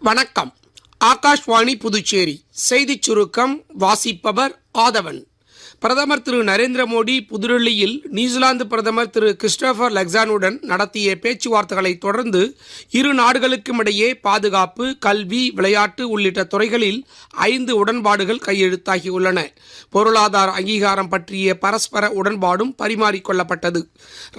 வணக்கம். ஆகாஷ்வாணி புதுச்சேரி செய்திச் சுருக்கம் வாசிப்பவர் ஆதவன். பிரதமர் திரு நரேந்திர மோடி புதுடில்லியில் நியூசிலாந்து பிரதமர் திரு கிறிஸ்டோபர் லக்சானுடன் நடத்திய பேச்சுவார்த்தைகளை தொடர்ந்து இரு நாடுகளுக்கும் இடையே பாதுகாப்பு, கல்வி, விளையாட்டு உள்ளிட்ட துறைகளில் 5 உடன்பாடுகள் கையெழுத்தாகியுள்ளன. பொருளாதார அங்கீகாரம் பற்றிய பரஸ்பர உடன்பாடும் பரிமாறிக்கொள்ளப்பட்டது.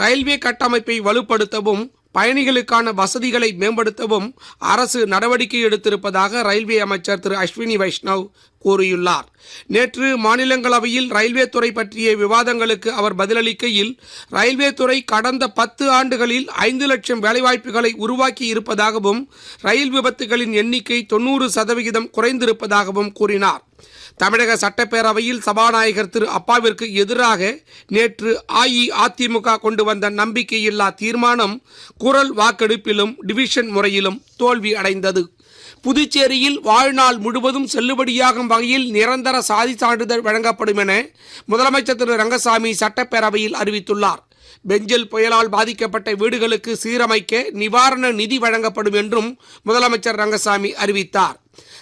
ரயில்வே கட்டமைப்பை வலுப்படுத்தவும் பயணிகளுக்கான வசதிகளை மேம்படுத்தவும் அரசு நடவடிக்கை எடுத்திருப்பதாக ரயில்வே அமைச்சர் திரு அஸ்வினி வைஷ்ணவ் கூறியுள்ளார். நேற்று மாநிலங்களவையில் ரயில்வே துறை பற்றிய விவாதங்களுக்கு அவர் பதிலளிக்கையில், ரயில்வே துறை கடந்த 10 ஆண்டுகளில் 5 லட்சம் வேலைவாய்ப்புகளை உருவாக்கி இருப்பதாகவும் ரயில் விபத்துகளின் எண்ணிக்கை 90% குறைந்திருப்பதாகவும் கூறினார். தமிழக சட்டப்பேரவையில் சபாநாயகர் திரு அப்பாவிற்கு எதிராக நேற்று அஇஅதிமுக கொண்டு வந்த நம்பிக்கையில்லா தீர்மானம் குரல் வாக்கெடுப்பிலும் டிவிஷன் முறையிலும் தோல்வி அடைந்தது. புதுச்சேரியில் வாழ்நாள் முழுவதும் செல்லுபடியாகும் வகையில் நிரந்தர சாதி சான்றிதழ் வழங்கப்படும் என முதலமைச்சர் திரு ரங்கசாமி சட்டப்பேரவையில் அறிவித்துள்ளார். பெஞ்சல் புயலால் பாதிக்கப்பட்ட வீடுகளுக்கு சீரமைக்க நிவாரண நிதி வழங்கப்படும் என்றும் முதலமைச்சர் ரங்கசாமி அறிவித்தார்.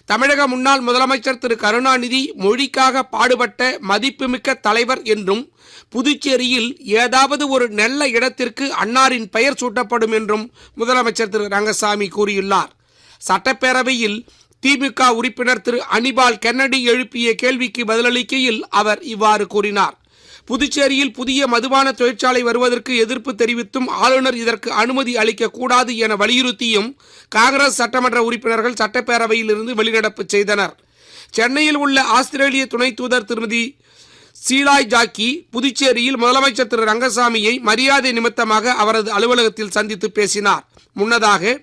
தமிழக முன்னாள் முதலமைச்சர் திரு கருணாநிதி மொழிக்காக பாடுபட்ட மதிப்புமிக்க தலைவர் என்றும், புதுச்சேரியில் ஏதாவது ஒரு நல்ல இடத்திற்கு அன்னாரின் பெயர் சூட்டப்படும் என்றும் முதலமைச்சர் திரு ரங்கசாமி கூறியுள்ளார். சட்டப்பேரவையில் திமுக உறுப்பினர் திரு அனிபால் கென்னடி எழுப்பிய கேள்விக்கு பதிலளிக்கையில் அவர் இவ்வாறு கூறினார். புதுச்சேரியில் புதிய மதுபான தொழிற்சாலை வருவதற்கு எதிர்ப்பு தெரிவித்தும் ஆளுநர் இதற்கு அனுமதி அளிக்கக்கூடாது என வலியுறுத்தியும் காங்கிரஸ் சட்டமன்ற உறுப்பினர்கள் சட்டப்பேரவையில் இருந்து வெளிநடப்பு செய்தனர். சென்னையில் உள்ள ஆஸ்திரேலிய துணை தூதர் திருமதி சீலாய் ஜாக்கி புதுச்சேரியில் முதலமைச்சர் திரு ரங்கசாமியை மரியாதை நிமித்தமாக அவரது அலுவலகத்தில் சந்தித்து பேசினார். முன்னதாக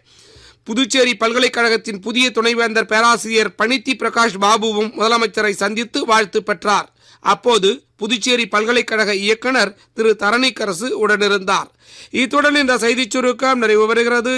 புதுச்சேரி பல்கலைக்கழகத்தின் புதிய துணைவேந்தர் பேராசிரியர் பனித்தி பிரகாஷ் பாபுவும் முதலமைச்சரை சந்தித்து வாழ்த்து பெற்றார். அப்போது புதுச்சேரி பல்கலைக்கழக இயக்குனர் திரு தரணிக்கரசு உடனிருந்தார். இத்துடன் இந்த செய்திச் சுருக்கம் நிறைவு பெறுகிறது.